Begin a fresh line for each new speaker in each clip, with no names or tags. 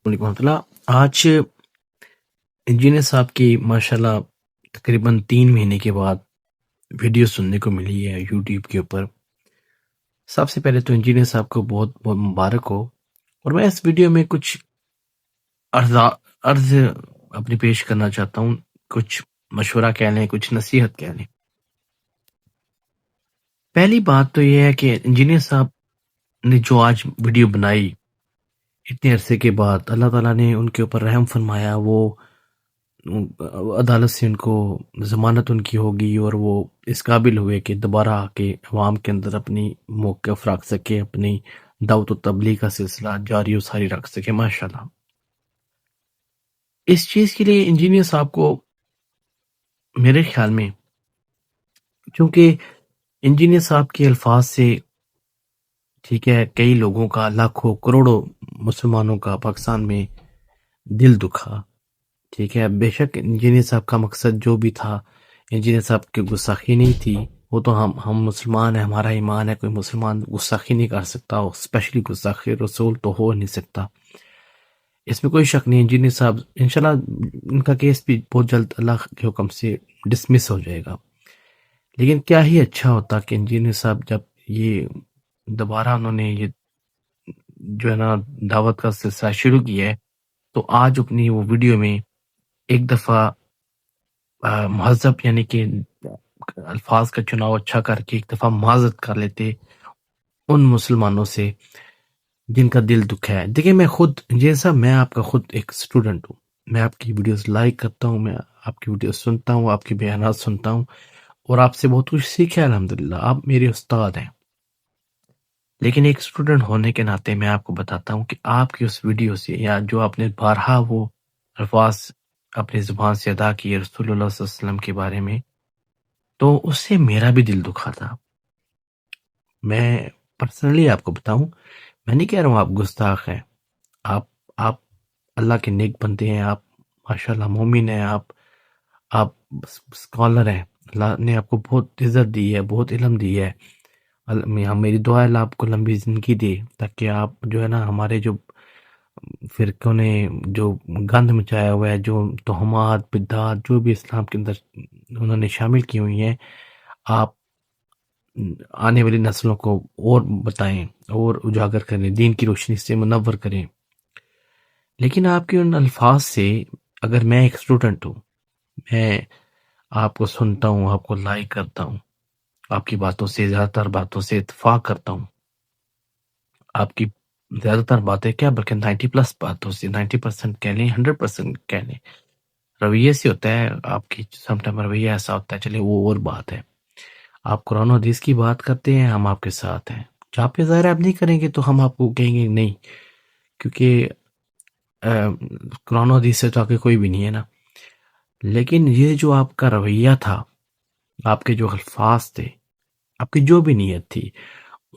وعلیکم ورحمۃ اللہ۔ آج انجینئر صاحب کی ماشاءاللہ تقریباً 3 مہینے کے بعد ویڈیو سننے کو ملی ہے یوٹیوب کے اوپر۔ سب سے پہلے تو انجینئر صاحب کو بہت بہت مبارک ہو، اور میں اس ویڈیو میں کچھ عرض اپنی پیش کرنا چاہتا ہوں، کچھ مشورہ کہہ لیں، کچھ نصیحت کہہ لیں۔ پہلی بات تو یہ ہے کہ انجینئر صاحب نے جو آج ویڈیو بنائی اتنے عرصے کے بعد، اللہ تعالیٰ نے ان کے اوپر رحم فرمایا، وہ عدالت سے ان کو ضمانت ان کی ہوگی، اور وہ اس قابل ہوئے کہ دوبارہ آ کے عوام کے اندر اپنی موقف رکھ سکے، اپنی دعوت و تبلیغ کا سلسلہ جاری و ساری رکھ سکے ماشاءاللہ۔ اس چیز کے لیے انجینئر صاحب کو میرے خیال میں، چونکہ انجینئر صاحب کے الفاظ سے ٹھیک ہے کئی لوگوں کا، لاکھوں کروڑوں مسلمانوں کا پاکستان میں دل دکھا، ٹھیک ہے۔ بے شک انجینئر صاحب کا مقصد جو بھی تھا، انجینئر صاحب کی گستاخی نہیں تھی، وہ تو ہم مسلمان ہیں، ہمارا ایمان ہے، کوئی مسلمان گستاخی نہیں کر سکتا، اسپیشلی گستاخی رسول تو ہو نہیں سکتا، اس میں کوئی شک نہیں۔ انجینئر صاحب انشاءاللہ ان کا کیس بھی بہت جلد اللہ کے حکم سے ڈسمس ہو جائے گا، لیکن کیا ہی اچھا ہوتا کہ انجینئر صاحب جب یہ دوبارہ انہوں نے یہ جو ہے نا دعوت کا سلسلہ شروع کیا ہے، تو آج اپنی وہ ویڈیو میں ایک دفعہ مہذب یعنی کہ الفاظ کا چناؤ اچھا کر کے ایک دفعہ معذرت کر لیتے ان مسلمانوں سے جن کا دل دکھا ہے۔ دیکھیں میں خود جیسا میں آپ کا خود ایک اسٹوڈنٹ ہوں، میں آپ کی ویڈیوز لائک کرتا ہوں، میں آپ کی ویڈیوز سنتا ہوں، آپ کے بیانات سنتا ہوں، اور آپ سے بہت کچھ سیکھا ہے الحمدللہ، آپ میرے استاد ہیں۔ لیکن ایک اسٹوڈنٹ ہونے کے ناطے میں آپ کو بتاتا ہوں کہ آپ کی اس ویڈیو سے، یا جو آپ نے بارہا وہ الفاظ اپنی زبان سے ادا کیے رسول اللہ صلی اللہ علیہ وسلم کے بارے میں، تو اس سے میرا بھی دل دکھا تھا۔ میں پرسنلی آپ کو بتاؤں، میں نہیں کہہ رہا ہوں آپ گستاخ ہیں، آپ اللہ کے نیک بندے ہیں، آپ ماشاءاللہ مومن ہیں، آپ اسکالر ہیں، اللہ نے آپ کو بہت عزت دی ہے، بہت علم دی ہے۔ میری دعا ہے اللہ آپ کو لمبی زندگی دے، تاکہ آپ جو ہے نا ہمارے جو فرقوں نے جو گند مچایا ہوا ہے، جو تہمات بدعات جو بھی اسلام کے اندر انہوں نے شامل کی ہوئی ہیں، آپ آنے والی نسلوں کو اور بتائیں اور اجاگر کریں، دین کی روشنی سے منور کریں۔ لیکن آپ کے ان الفاظ سے اگر میں ایک اسٹوڈنٹ ہوں، میں آپ کو سنتا ہوں، آپ کو لائک کرتا ہوں، آپ کی باتوں سے زیادہ تر باتوں سے اتفاق کرتا ہوں، آپ کی زیادہ تر باتیں کیا بلکہ 90+ باتوں سے، 90% کہہ لیں، 100% کہہ لیں، رویے سے ہوتا ہے آپ کی، سم ٹائم رویہ ایسا ہوتا ہے، چلے وہ اور بات ہے۔ آپ قرآن و حدیث کی بات کرتے ہیں، ہم آپ کے ساتھ ہیں، جہاں پہ ظاہر آپ نہیں کریں گے تو ہم آپ کو کہیں گے نہیں، کیونکہ قرآن و حدیث سے تو آگے کوئی بھی نہیں ہے نا۔ لیکن یہ جو آپ کا رویہ تھا، آپ کے جو الفاظ تھے، آپ کی جو بھی نیت تھی،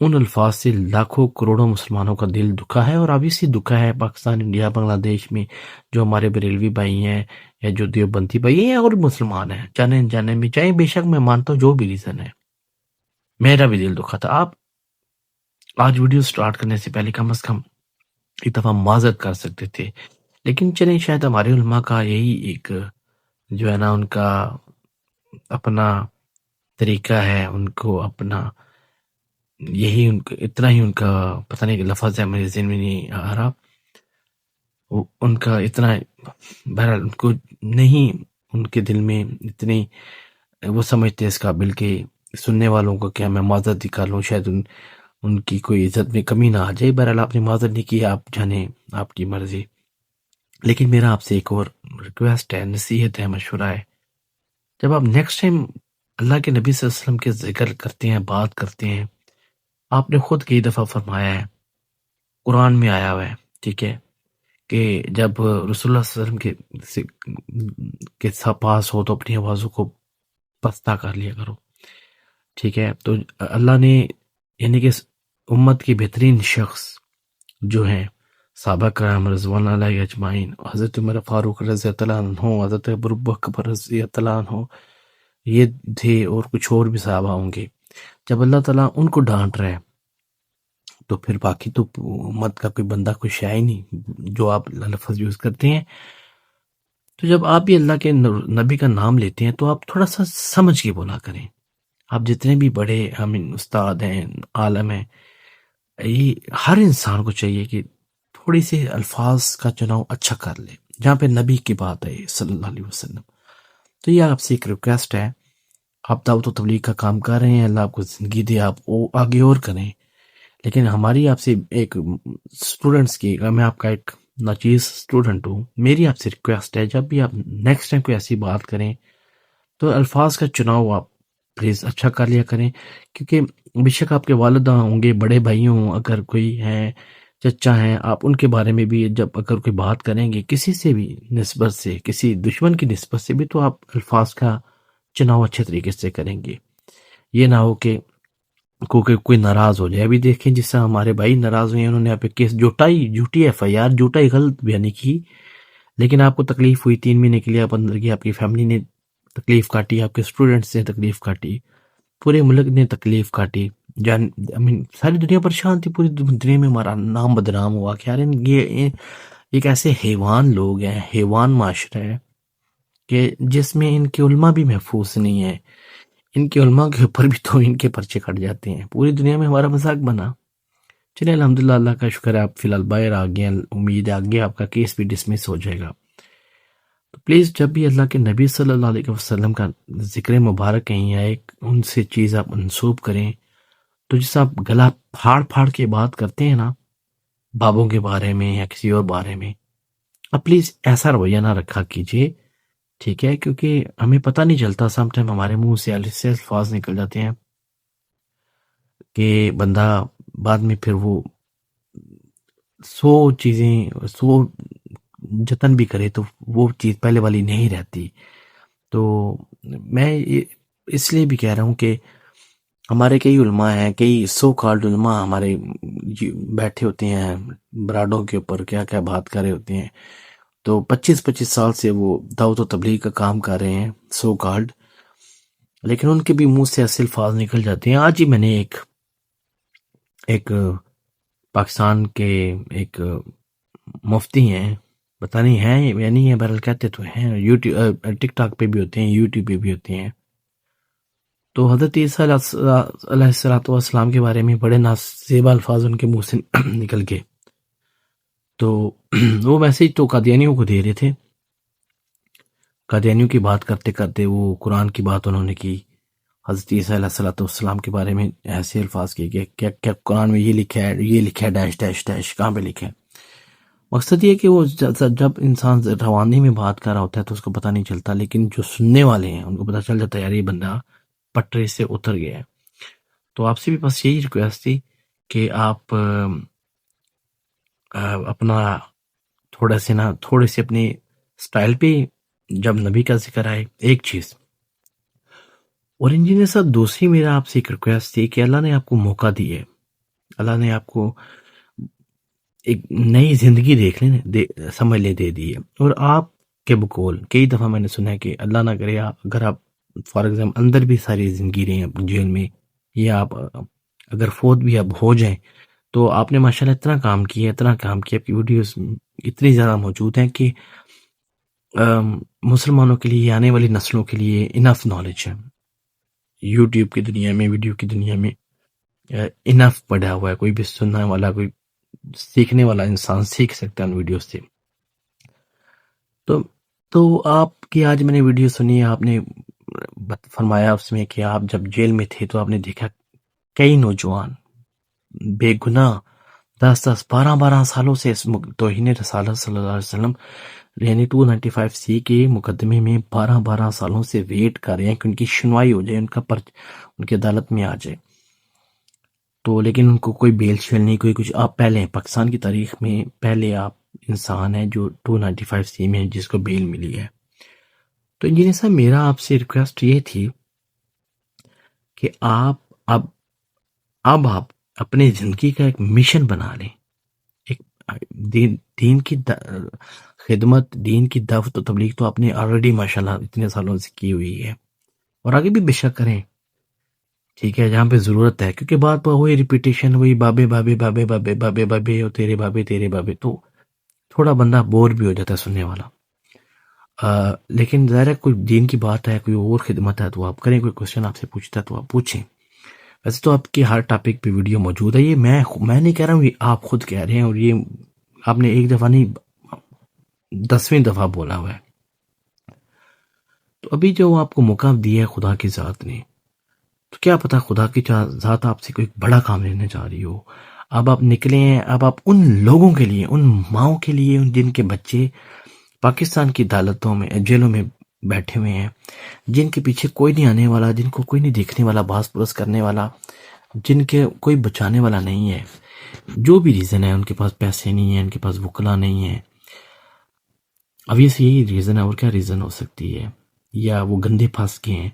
ان الفاظ سے لاکھوں کروڑوں مسلمانوں کا دل دکھا ہے، اور ابھی سے دکھا ہے پاکستان، انڈیا، بنگلہ دیش میں جو ہمارے بریلوی بھائی ہیں یا جو دیوبندی بھائی ہیں اور مسلمان ہیں، جانے انجانے میں، چاہے بے شک میں مانتا ہوں جو بھی ریزن ہے، میرا بھی دل دکھا تھا۔ آپ آج ویڈیو سٹارٹ کرنے سے پہلے کم از کم ایک دفعہ معذرت کر سکتے تھے، لیکن چلیں شاید ہمارے علماء کا یہی ایک جو ہے نا ان کا اپنا طریقہ ہے، ان کو اپنا یہی اتنا ہی ان کا پتہ نہیں کہ لفظ ہے میرے ذہن میں نہیں آ رہا، ان کا اتنا بہرحال ان کو نہیں، ان کے دل میں اتنی وہ سمجھتے اس قابل کہ سننے والوں کو کیا میں معذرت کر لوں، شاید ان کی کوئی عزت میں کمی نہ آ جائے۔ بہرحال آپ نے معذرت نہیں کی، آپ جانیں، آپ کی مرضی۔ لیکن میرا آپ سے ایک اور ریکویسٹ ہے، نصیحت ہے، مشورہ ہے، جب آپ نیکسٹ ٹائم اللہ کے نبی صلی اللہ علیہ وسلم کے ذکر کرتے ہیں، بات کرتے ہیں، آپ نے خود کئی دفعہ فرمایا ہے، قرآن میں آیا ہوا ہے، ٹھیک ہے، کہ جب رسول اللہ صلی اللہ علیہ وسلم کے پاس ہو تو اپنی آوازوں کو پستہ کر لیا کرو، ٹھیک ہے۔ تو اللہ نے یعنی کہ امت کی بہترین شخص جو ہیں صحابہ کرام رضوان اللہ علیہ اجمعین، حضرت عمر فاروق رضی اللہ عنہ، حضرت ابوبکر رضی اللہ عنہ، یہ تھے، اور کچھ اور بھی صحابہ ہوں گے، جب اللہ تعالیٰ ان کو ڈانٹ رہے ہیں تو پھر باقی تو امت کا کوئی بندہ کوئی شے ہی نہیں جو آپ لفظ یوز کرتے ہیں. تو جب آپ بھی اللہ کے نبی کا نام لیتے ہیں تو آپ تھوڑا سا سمجھ کے بولا کریں. آپ جتنے بھی بڑے استاد ہیں، عالم ہیں، یہ ہر انسان کو چاہیے کہ تھوڑی سی الفاظ کا چناؤ اچھا کر لے. جہاں پہ نبی کی بات ہے صلی اللہ علیہ وسلم، تو یہ آپ سے ایک ریکویسٹ ہے. آپ دعوت و تبلیغ کا کام کر رہے ہیں، اللہ آپ کو زندگی دے، آپ آگے اور کریں. لیکن ہماری آپ سے ایک اسٹوڈنٹس کی، میں آپ کا ایک ناچیز اسٹوڈنٹ ہوں، میری آپ سے ریکویسٹ ہے جب بھی آپ نیکسٹ ٹائم کوئی ایسی بات کریں تو الفاظ کا چناؤ آپ پلیز اچھا کر لیا کریں. کیونکہ بے شک آپ کے والدہ ہوں گے، بڑے بھائی ہوں، اگر کوئی ہیں، چچا ہیں، آپ ان کے بارے میں بھی جب اگر کوئی بات کریں گے کسی سے بھی نسبت سے، کسی دشمن کی نسبت سے بھی، تو آپ الفاظ کا چناؤ اچھے طریقے سے کریں گے. یہ نہ ہو کہ کوئی ناراض ہو جائے. ابھی دیکھیں جس طرح ہمارے بھائی ناراض ہوئے ہیں، انہوں نے آپ کیس جھوٹی ایف آئی آر، جھوٹا ہی غلط بیانی کی، لیکن آپ کو تکلیف ہوئی 3 مہینے کے لیے، آپ اندر گئے، آپ کی فیملی نے تکلیف کاٹی، آپ کے اسٹوڈنٹس نے تکلیف کاٹی، پورے ملک نے تکلیف کاٹی، ساری دنیا پریشان تھی، پوری دنیا میں ہمارا نام بدنام ہوا کہ یار یہ ایک ایسے حیوان لوگ ہیں، حیوان معاشرہ ہے کہ جس میں ان کے علماء بھی محفوظ نہیں ہے. ان کے علماء کے اوپر بھی تو ان کے پرچے کٹ جاتے ہیں، پوری دنیا میں ہمارا مذاق بنا. چلے الحمدللہ، اللہ کا شکر ہے آپ فی الحال باہر آ گئے ہیں، امید ہے آگے آپ کا کیس بھی ڈسمس ہو جائے گا. تو پلیز جب بھی اللہ کے نبی صلی اللہ علیہ وسلم کا ذکر مبارک کہیں آئے، ان سے چیز آپ منسوب کریں. تو جس آپ گلا پھاڑ کے بات کرتے ہیں نا بابوں کے بارے میں یا کسی اور بارے میں، اب پلیز ایسا رویہ نہ رکھا کیجیے، ٹھیک ہے؟ کیونکہ ہمیں پتہ نہیں چلتا، سم ٹائم ہمارے منہ سے ایسے الفاظ نکل جاتے ہیں کہ بندہ بعد میں پھر وہ 100 جتن بھی کرے تو وہ چیز پہلے والی نہیں رہتی. تو میں اس لیے بھی کہہ رہا ہوں کہ ہمارے کئی علماء ہیں، کئی سو کالڈ علماء ہمارے بیٹھے ہوتے ہیں براڈوں کے اوپر، کیا کیا بات کر رہے ہوتے ہیں. تو 25 سال سے وہ دعوت و تبلیغ کا کام کر رہے ہیں سو کالڈ، لیکن ان کے بھی منہ سے ایسے الفاظ نکل جاتے ہیں. آج ہی میں نے ایک پاکستان کے ایک مفتی ہیں، پتہ نہیں ہیں یا نہیں ہے، بہرحال کہتے تو ہیں، یوٹیوب ٹک ٹاک پہ بھی ہوتے ہیں، یوٹیوب پہ بھی ہوتے ہیں. تو حضرت عیسیٰ علیہ السلام کے بارے میں بڑے نازیبا الفاظ ان کے منہ سے نکل گئے. تو وہ ویسے ہی تو قادیانیوں کو دے رہے تھے، قادیانیوں کی بات کرتے کرتے وہ قرآن کی بات انہوں نے کی. حضرت عیسیٰ علیہ السلام کے بارے میں ایسے الفاظ کیے کہ کیا قرآن میں یہ لکھا ہے ڈیش ڈیش ڈیش، کہاں پہ لکھا ہے. مقصد یہ کہ وہ جب انسان روانی میں بات کر رہا ہوتا ہے تو اس کو پتہ نہیں چلتا، لیکن جو سننے والے ہیں ان کو پتہ چل جاتا ہے یار یہ بندہ پٹری سے اتر گیا ہے. تو آپ سے بھی بس یہی ریکویسٹ تھی کہ آپ اپنا تھوڑے سے اپنے سٹائل پہ جب نبی کا ذکر آئے ایک چیز، اور انجینئر صاحب دوسری میرا آپ سے ایک ریکویسٹ تھی کہ اللہ نے آپ کو موقع دی ہے، اللہ نے آپ کو ایک نئی زندگی سمجھ لے دے دی ہے، اور آپ کے بقول کئی دفعہ میں نے سنا ہے کہ اللہ نہ کرے اگر آپ فار ایگزامپل اندر بھی ساری زندگی رہے ہیں جیل میں، یا آپ اگر فوت بھی اب ہو جائیں، تو آپ نے ماشاءاللہ اتنا کام کیا آپ کی ویڈیوز اتنی زیادہ موجود ہیں کہ مسلمانوں کے لیے، آنے والی نسلوں کے لیے انف نالج ہے. یوٹیوب کی دنیا میں، ویڈیو کی دنیا میں انف پڑا ہوا ہے، کوئی بھی سننے والا، کوئی سیکھنے والا انسان سیکھ سکتا ہے ان ویڈیو سے. تو آپ کی آج میں نے ویڈیو سنی، آپ نے فرمایا اس میں کہ آپ جب جیل میں تھے تو آپ نے دیکھا کئی نوجوان بے گناہ 10-12 سالوں سے اس توہین رسالت صلی اللہ علیہ وسلم یعنی 295 کے مقدمے میں 12 سالوں سے ویٹ کر رہے ہیں کہ ان کی سنوائی ہو جائے، ان کی عدالت میں آ جائے. تو لیکن ان کو کوئی بیل شیل نہیں، کوئی کچھ. آپ پہلے پاکستان کی تاریخ میں پہلے آپ انسان ہیں جو 295 میں جس کو بیل ملی ہے. تو انجینئر صاحب میرا آپ سے ریکویسٹ یہ تھی کہ آپ آپ اپنے زندگی کا ایک مشن بنا لیں، ایک دین کی خدمت، دین کی دعوت و تبلیغ تو آپ نے آلریڈی ماشاءاللہ اتنے سالوں سے کی ہوئی ہے، اور آگے بھی بے شک کریں، ٹھیک ہے، جہاں پہ ضرورت ہے، کیونکہ بات وہی ریپیٹیشن، وہی بابے بابے بابے بابے بابے بابے اور تیرے بابے، تو تھوڑا بندہ بور بھی ہو جاتا ہے سننے والا۔ لیکن ظاہر ہے کوئی دین کی بات ہے، کوئی اور خدمت ہے تو آپ کریں، کوئی کوشچن آپ سے پوچھتا ہے تو آپ پوچھیں۔ ویسے تو آپ کی ہر ٹاپک پہ ویڈیو موجود ہے، یہ میں نہیں کہہ رہا ہوں، یہ آپ خود کہہ رہے ہیں، اور یہ آپ نے ایک دفعہ نہیں 10ویں دفعہ بولا ہوا ہے۔ تو ابھی جو آپ کو موقع دیا ہے خدا کی ذات نے، تو کیا پتا خدا کی ذات آپ سے کوئی بڑا کام لینے جا رہی ہو۔ اب آپ نکلے ہیں، اب آپ ان لوگوں کے لیے، ان ماؤں کے لیے جن کے بچے پاکستان کی عدالتوں میں، جیلوں میں بیٹھے ہوئے ہیں، جن کے پیچھے کوئی نہیں آنے والا، جن کو کوئی نہیں دیکھنے والا، باس پرس کرنے والا، جن کے کوئی بچانے والا نہیں ہے، جو بھی ریزن ہے، ان کے پاس پیسے نہیں ہیں، ان کے پاس وکلا نہیں ہے، اب یہی ریزن ہے، اور کیا ریزن ہو سکتی ہے، یا وہ گندے پھنس گئے ہیں۔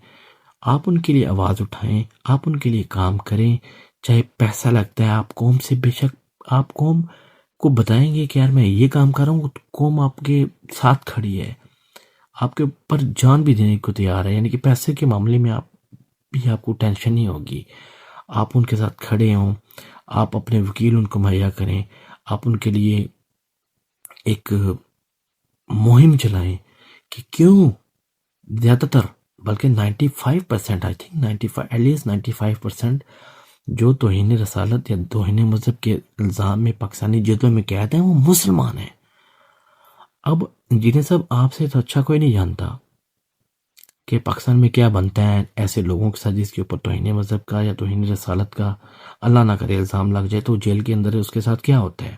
آپ ان کے لیے آواز اٹھائیں، آپ ان کے لیے کام کریں، چاہے پیسہ لگتا ہے، آپ قوم سے بے شک آپ قوم کو بتائیں گے کہ یار میں یہ کام کر رہا ہوں، تو قوم آپ کے ساتھ کھڑی ہے، آپ کے اوپر جان بھی دینے کو تیار ہے، یعنی کہ پیسے کے معاملے میں آپ کو ٹینشن نہیں ہوگی، آپ ان کے ساتھ کھڑے ہوں، آپ اپنے وکیل ان کو مہیا کریں، آپ ان کے لیے ایک مہم چلائیں کہ کیوں زیادہ تر، بلکہ 95% آئی تھنک 95 ایٹ لیسٹ 95% جو توہین رسالت یا توہین مذہب کے الزام میں پاکستانی جیلوں میں قید ہیں وہ مسلمان ہیں۔ اب انجینئر صاحب آپ سے تو اچھا کوئی نہیں جانتا کہ پاکستان میں کیا بنتا ہے ایسے لوگوں کے ساتھ جس کے اوپر توہین مذہب کا یا توہین رسالت کا اللہ نہ کرے الزام لگ جائے، تو جیل کے اندر اس کے ساتھ کیا ہوتا ہے،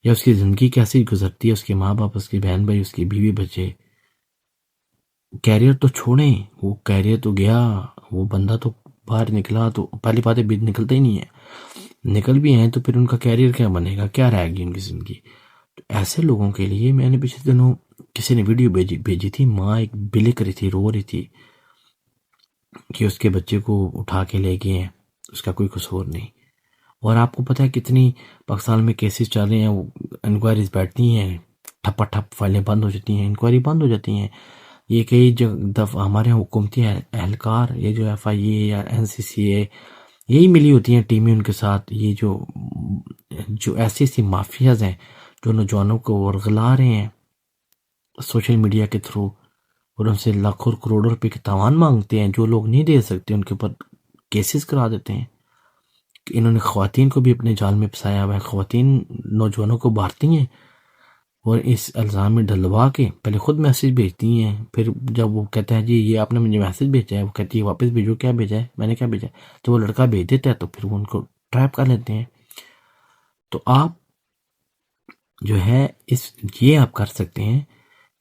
یا اس کی زندگی کیسی گزرتی ہے، اس کے ماں باپ، اس کی بہن بھائی، اس کی بیوی بچے۔ کیریئر تو چھوڑیں، وہ کیریئر تو گیا، وہ بندہ تو باہر نکلا، تو پہلی باتیں بھی نکلتے ہی نہیں ہیں، نکل بھی ہیں تو پھر ان کا کیریئر کیا بنے گا، کیا رہے گی ان کی زندگی۔ تو ایسے لوگوں کے لیے میں نے پچھلے دنوں کسی نے ویڈیو بھیجی تھی، ماں ایک بلک رہی تھی، رو رہی تھی کہ اس کے بچے کو اٹھا کے لے گئے ہیں، اس کا کوئی قصور نہیں۔ اور آپ کو پتہ ہے کتنی پاکستان میں کیسز چل رہے ہیں، وہ انکوائریز بیٹھتی ہیں، ٹھپا ٹھپ فائلیں بند ہو جاتی ہیں، انکوائری بند ہو جاتی ہیں۔ یہ کئی دفعہ ہمارے حکومتی اہلکار، یہ جو ایف آئی اے یا این سی سی اے، یہی ملی ہوتی ہیں ٹیمیں ان کے ساتھ، یہ جو ایسی مافیاز ہیں جو نوجوانوں کو ورغلا رہے ہیں سوشل میڈیا کے تھرو، اور ان سے لاکھوں کروڑوں روپے کے تاوان مانگتے ہیں، جو لوگ نہیں دے سکتے ان کے اوپر کیسز کرا دیتے ہیں۔ انہوں نے خواتین کو بھی اپنے جال میں پھنسایا ہوا ہے، خواتین نوجوانوں کو مارتی ہیں اور اس الزام میں ڈلوا کے پہلے خود میسج بھیجتی ہیں، پھر جب وہ کہتا ہے جی یہ آپ نے مجھے میسج بھیجا ہے، وہ کہتی ہے واپس بھیجو، کیا بھیجا ہے، میں نے کیا بھیجا ہے، تو وہ لڑکا بھیج دیتا ہے، تو پھر وہ ان کو ٹریپ کر لیتے ہیں۔ تو آپ جو ہے یہ آپ کر سکتے ہیں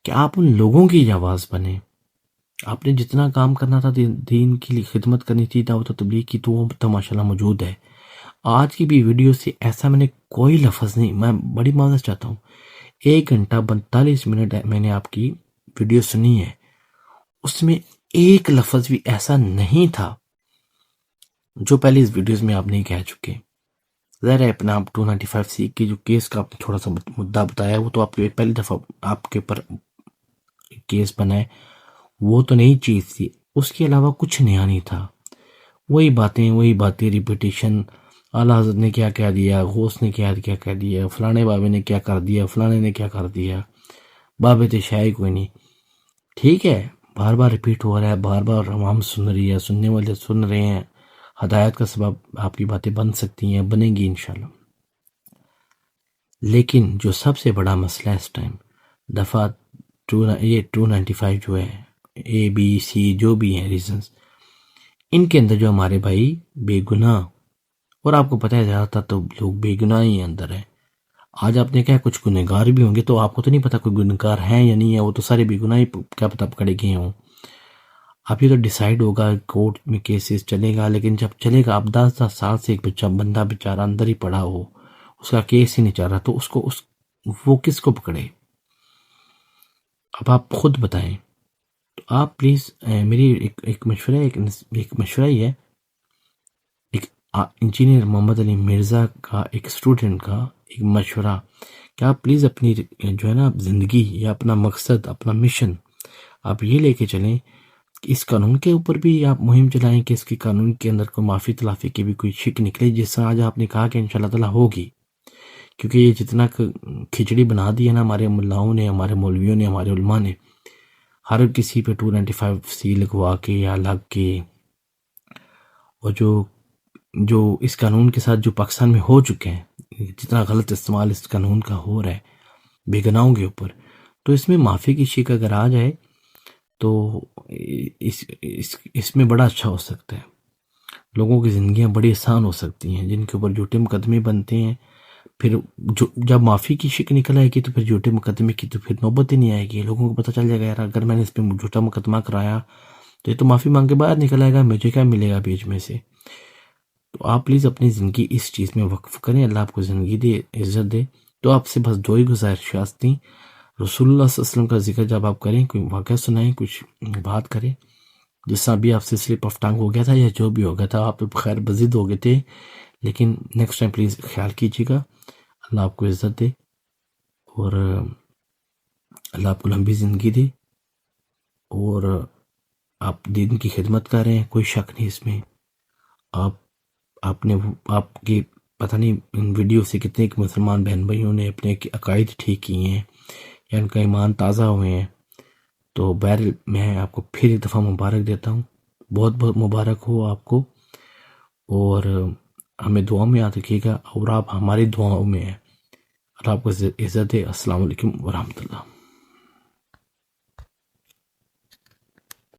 کہ آپ ان لوگوں کی آواز بنیں۔ آپ نے جتنا کام کرنا تھا دین کے لیے خدمت کرنی تھی، دعوت و تبلیغ کی، تو وہ تو ماشاءاللہ موجود ہے۔ آج کی بھی ویڈیو سے ایسا میں نے کوئی لفظ نہیں، میں بڑی معذرت چاہتا ہوں، 1 گھنٹہ 42 منٹ میں نے آپ کی ویڈیو سنی ہے، اس میں ایک لفظ بھی ایسا نہیں تھا جو پہلے اس ویڈیوز میں آپ نہیں کہہ چکے۔ ظاہر ہے اپنا آپ 295C کی جو کیس کا آپ نے تھوڑا سا مدعا بتایا، وہ تو آپ کے پہلی دفعہ آپ کے اوپر کیس بنا ہے، وہ تو نئی چیز تھی، اس کے علاوہ کچھ نیا نہیں تھا، وہی باتیں ریپیٹیشن، اعلیٰ حضرت نے کیا کہہ دیا، غوث نے کیا کہہ دیا، فلانے بابے نے کیا کر دیا، فلانے نے کیا کر دیا، بابے تو شاید کوئی نہیں۔ ٹھیک ہے، بار بار ریپیٹ ہو رہا ہے، بار بار عوام سن رہی ہے، سننے والے سن رہے ہیں، ہدایت کا سبب آپ کی باتیں بن سکتی ہیں، بنیں گی انشاءاللہ۔ لیکن جو سب سے بڑا مسئلہ اس ٹائم دفعہ 295 جو ہے، اے بی سی جو بھی ہیں ریزنز، ان کے اندر جو ہمارے بھائی بے گناہ، اور آپ کو پتہ ہے زیادہ تر تو لوگ بے گناہ ہی اندر ہیں۔ آج آپ نے کہا کچھ گنہگار بھی ہوں گے، تو آپ کو تو نہیں پتا کوئی گنہگار ہیں یا نہیں ہے، وہ تو سارے بے گناہ ہی کیا پتہ پکڑے گئے ہوں۔ اب یہ تو ڈیسائیڈ ہوگا، کورٹ میں کیسز چلے گا، لیکن جب چلے گا، اب 10 سال سے ایک بندہ بیچارہ اندر ہی پڑا ہو، اس کا کیس ہی نہیں چل رہا، تو وہ کس کو پکڑے؟ اب آپ خود بتائیں۔ تو آپ پلیز میری ایک مشورہ ہی ہے، ایک انجینئر محمد علی مرزا کا ایک اسٹوڈنٹ کا ایک مشورہ، کہ آپ پلیز اپنی جو ہے نا زندگی یا اپنا مقصد، اپنا مشن آپ یہ لے کے چلیں اس قانون کے اوپر بھی آپ مہم چلائیں کہ اس کے قانون کے اندر کوئی معافی تلافی کی بھی کوئی شک نکلے، جس سے آج آپ نے کہا کہ انشاءاللہ تعالیٰ ہوگی. کیونکہ یہ جتنا کھچڑی بنا دی ہے نا ہمارے ملاؤں نے، ہمارے مولویوں نے، ہمارے علماء نے، ہر کسی پہ 295C لگوا کے یا لگ کے، اور جو اس قانون کے ساتھ جو پاکستان میں ہو چکے ہیں، جتنا غلط استعمال اس قانون کا ہو رہا ہے بے گناہوں کے اوپر، تو اس میں معافی کی شک اگر آ جائے تو اس میں بڑا اچھا ہو سکتا ہے. لوگوں کی زندگیاں بڑی آسان ہو سکتی ہیں، جن کے اوپر جھوٹے مقدمے بنتے ہیں. پھر جب معافی کی شک نکل آئے گی تو پھر جھوٹے مقدمے کی تو پھر نوبت ہی نہیں آئے گی. لوگوں کو پتہ چل جائے گا یار اگر میں نے اس پہ جھوٹا مقدمہ کرایا تو یہ تو معافی مانگ کے باہر نکل آئے گا، مجھے کیا ملے گا بیچ میں سے. تو آپ پلیز اپنی زندگی اس چیز میں وقف کریں، اللہ آپ کو زندگی دے، عزت دے. تو آپ سے بس دو ہی گزارشات تھیں. رسول اللہ صلی اللہ علیہ وسلم کا ذکر جب آپ کریں، کوئی واقعہ سنائیں، کچھ بات کریں. جس طرح بھی آپ سے سلپ آف ٹنگ ہو گیا تھا یا جو بھی ہو گیا تھا، آپ خیر بزد ہو گئے تھے، لیکن نیکسٹ ٹائم پلیز خیال کیجیے گا. اللہ آپ کو عزت دے اور اللہ آپ کو لمبی زندگی دے، اور آپ دین کی خدمت کر رہے ہیں، کوئی شک نہیں اس میں. آپ کی پتہ نہیں ان ویڈیو سے کتنے مسلمان بہن بھائیوں نے اپنے عقائد ٹھیک کیے ہیں یا ان کا ایمان تازہ ہوئے ہیں. تو بہرحال میں آپ کو پھر ایک دفعہ مبارک دیتا ہوں، بہت بہت مبارک ہو آپ کو، اور ہمیں دعا میں یاد رکھیے گا، اور آپ ہماری دعاؤں میں ہیں. اللہ آپ کو عزت دے. السلام علیکم ورحمۃ اللہ.